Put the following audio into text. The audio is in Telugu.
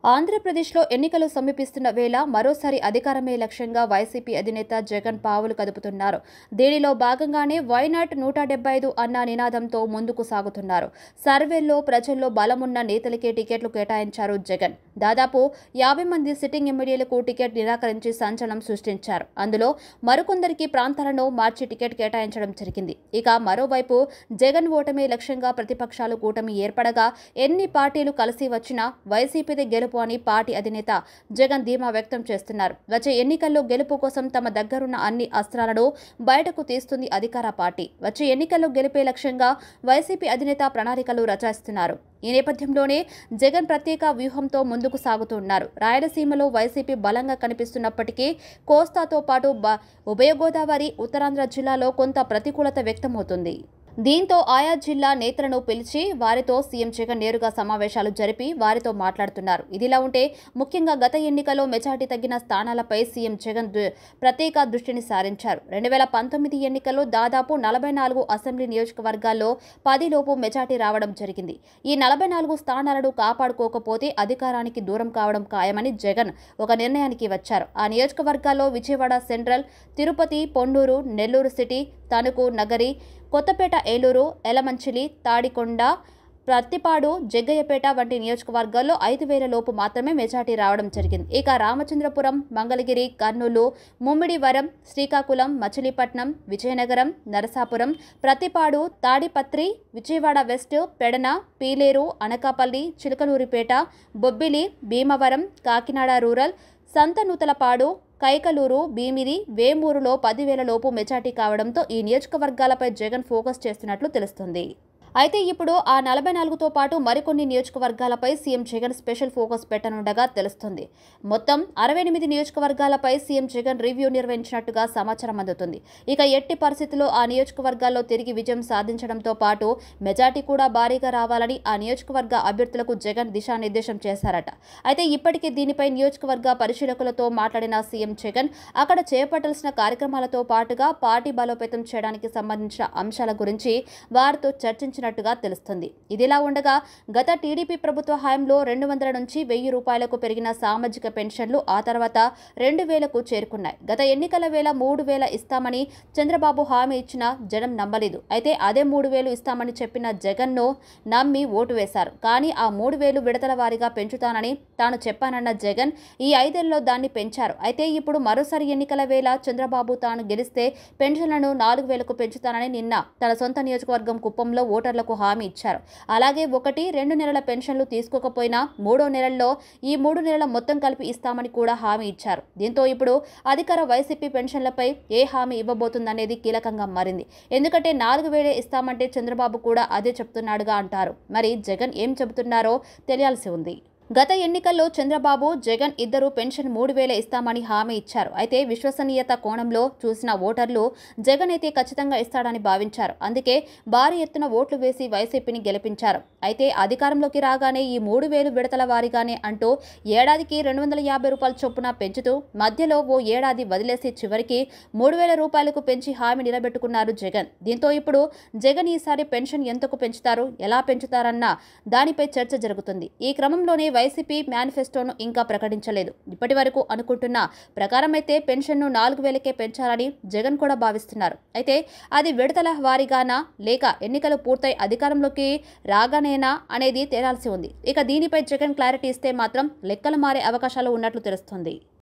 ఆంధ్రప్రదేశ్లో ఎన్నికలు సమీపిస్తున్న వేళ మరోసారి అధికారమే లక్ష్యంగా వైసీపీ అధినేత జగన్ పావులు కదుపుతున్నారు. దీనిలో భాగంగానే వైనాట్ 175 అన్న నినాదంతో ముందుకు సాగుతున్నారు. సర్వేల్లో ప్రజల్లో బలమున్న నేతలకే టికెట్లు కేటాయించారు జగన్. దాదాపు 50 మంది సిట్టింగ్ ఎమ్మెల్యేలకు టికెట్ నిరాకరించి సంచలనం సృష్టించారు. అందులో మరికొందరికి ప్రాంతాలను మార్చి టికెట్ కేటాయించడం జరిగింది. ఇక మరోవైపు జగన్ ఓటమే లక్ష్యంగా ప్రతిపక్షాలు కూటమి ఏర్పడగా ఎన్ని పార్టీలు కలిసి వచ్చినా వైసీపీదే గెలుపు అని పార్టీ అధినేత జగన్ ధీమా వ్యక్తం చేస్తున్నారు. వచ్చే ఎన్నికల్లో గెలుపు కోసం తమ దగ్గరున్న అన్ని అస్త్రాలను బయటకు తీస్తుంది అధికార పార్టీ. వచ్చే ఎన్నికల్లో గెలిపే లక్ష్యంగా వైసీపీ అధినేత ప్రణాళికలు రచిస్తున్నారు. ఈ నేపథ్యంలోనే జగన్ ప్రత్యేక వ్యూహంతో ముందుకు సాగుతున్నారు. రాయలసీమలో వైసీపీ బలంగా కనిపిస్తున్నప్పటికీ కోస్తాతో పాటు ఉభయ గోదావరి, ఉత్తరాంధ్ర జిల్లాలో కొంత ప్రతికూలత వ్యక్తమవుతుంది. దీంతో ఆయా జిల్లా నేతలను పిలిచి వారితో సీఎం జగన్ నేరుగా సమావేశాలు జరిపి వారితో మాట్లాడుతున్నారు. ఇదిలా ఉంటే ముఖ్యంగా గత ఎన్నికల్లో మెజార్టీ తగ్గిన స్థానాలపై సీఎం జగన్ ప్రత్యేక దృష్టిని సారించారు. 2019 ఎన్నికల్లో దాదాపు 44 అసెంబ్లీ నియోజకవర్గాల్లో 10 లోపు మెజార్టీ రావడం జరిగింది. ఈ 44 స్థానాలను కాపాడుకోకపోతే అధికారానికి దూరం కావడం ఖాయమని జగన్ ఒక నిర్ణయానికి వచ్చారు. ఆ నియోజకవర్గాల్లో విజయవాడ సెంట్రల్, తిరుపతి, పొన్నూరు, నెల్లూరు సిటీ, తణుకు, నగరి, కొత్తపేట, ఏలూరు, ఎలమంచిలి, తాడికొండ, ప్రత్తిపాడు, జగ్గయ్యపేట వంటి నియోజకవర్గాల్లో 5,000 లోపు మాత్రమే మెజార్టీ రావడం జరిగింది. ఇక రామచంద్రపురం, మంగళగిరి, కర్నూలు, ముమ్మిడివరం, శ్రీకాకుళం, మచిలీపట్నం, విజయనగరం, నరసాపురం, ప్రత్తిపాడు, తాడిపత్రి, విజయవాడ వెస్ట్, పెడన, పీలేరు, అనకాపల్లి, చిలకలూరిపేట, బొబ్బిలి, భీమవరం, కాకినాడ రూరల్, సంతనూతలపాడు, కైకలూరు, భీమిలి, వేమూరులో 10,000 లోపు మెజార్టీ కావడంతో ఈ నియోజకవర్గాలపై జగన్ ఫోకస్ చేస్తున్నట్లు తెలుస్తుంది. అయితే ఇప్పుడు ఆ 44తో పాటు మరికొన్ని నియోజకవర్గాలపై సీఎం జగన్ స్పెషల్ ఫోకస్ పెట్టనుండగా తెలుస్తుంది. మొత్తం 68 నియోజకవర్గాలపై సీఎం జగన్ రివ్యూ నిర్వహించినట్టుగా సమాచారం అందుతుంది. ఇక ఎట్టి పరిస్థితుల్లో ఆ నియోజకవర్గాల్లో తిరిగి విజయం సాధించడంతో పాటు మెజార్టీ కూడా భారీగా రావాలని ఆ నియోజకవర్గ అభ్యర్థులకు జగన్ దిశానిర్దేశం చేశారట. అయితే ఇప్పటికే దీనిపై నియోజకవర్గ పరిశీలకులతో మాట్లాడిన సీఎం జగన్ అక్కడ చేపట్టాల్సిన కార్యక్రమాలతో పాటుగా పార్టీ బలోపేతం చేయడానికి సంబంధించిన అంశాల గురించి వారితో చర్చించినట్టుగా తెలుస్తుంది. ఇదిలా ఉండగా గత టీడీపీ ప్రభుత్వ హయాంలో 200 నుంచి 1,000 రూపాయలకు పెరిగిన సామాజిక పెన్షన్లు ఆ తర్వాత 2,000కు చేరుకున్నాయి. గత ఎన్నికల వేళ 3,000 ఇస్తామని చంద్రబాబు హామీ ఇచ్చినా జనం నమ్మలేదు. అయితే అదే 3,000 ఇస్తామని చెప్పిన జగన్ను నమ్మి ఓటు వేశారు. కానీ ఆ 3,000 విడతల వారీగా పెంచుతానని తాను చెప్పానన్న జగన్ ఈ 5 ఏళ్లలో దాన్ని పెంచారు. అయితే ఇప్పుడు మరోసారి ఎన్నికల వేళ చంద్రబాబు తాను గెలిస్తే పెన్షన్లను 4,000కు పెంచుతానని నిన్న తన సొంత నియోజకవర్గం కుప్పంలో ఓటర్లకు హామీ ఇచ్చారు. అలాగే 1-2 నెలల పెన్షన్లు తీసుకోకపోయినా 3వ నెలల్లో ఈ 3 నెలల మొత్తం కలిపి ఇస్తామని కూడా హామీ ఇచ్చారు. దీంతో ఇప్పుడు అధికార వైసీపీ పెన్షన్లపై ఏ హామీ ఇవ్వబోతుందనేది కీలకంగా మారింది. ఎందుకంటే 4,000 ఇస్తామంటే చంద్రబాబు కూడా అదే చెప్తున్నాడుగా అంటారు. మరి జగన్ ఏం చెబుతున్నారో తెలియాల్సి ఉంది. గత ఎన్నికల్లో చంద్రబాబు, జగన్ ఇద్దరు పెన్షన్ 3,000 ఇస్తామని హామీ ఇచ్చారు. అయితే విశ్వసనీయత కోణంలో చూసిన ఓటర్లు జగన్ అయితే ఖచ్చితంగా ఇస్తాడని భావించారు. అందుకే భారీ ఎత్తున ఓట్లు వేసి వైసీపీని గెలిపించారు. అయితే అధికారంలోకి రాగానే ఈ 3,000 విడతల వారీగానే అంటూ ఏడాదికి 250 రూపాయల చొప్పున పెంచుతూ మధ్యలో ఓ ఏడాది వదిలేసి చివరికి 3,000 రూపాయలకు పెంచి హామీ నిలబెట్టుకున్నారు జగన్. దీంతో ఇప్పుడు జగన్ ఈసారి పెన్షన్ ఎంతకు పెంచుతారు, ఎలా పెంచుతారన్న దానిపై చర్చ జరుగుతుంది. ఈ క్రమంలోనే వైసీపీ మేనిఫెస్టోను ఇంకా ప్రకటించలేదు. ఇప్పటి వరకు అనుకుంటున్న ప్రకారం అయితే పెన్షన్ను 4,000కే పెంచాలని జగన్ కూడా భావిస్తున్నారు. అయితే అది విడతల వారీగానా లేక ఎన్నికలు పూర్తయి అధికారంలోకి రాగానేనా అనేది తేలాల్సి ఉంది. ఇక దీనిపై జగన్ క్లారిటీ ఇస్తే మాత్రం లెక్కలు మారే అవకాశాలు ఉన్నట్లు తెలుస్తుంది.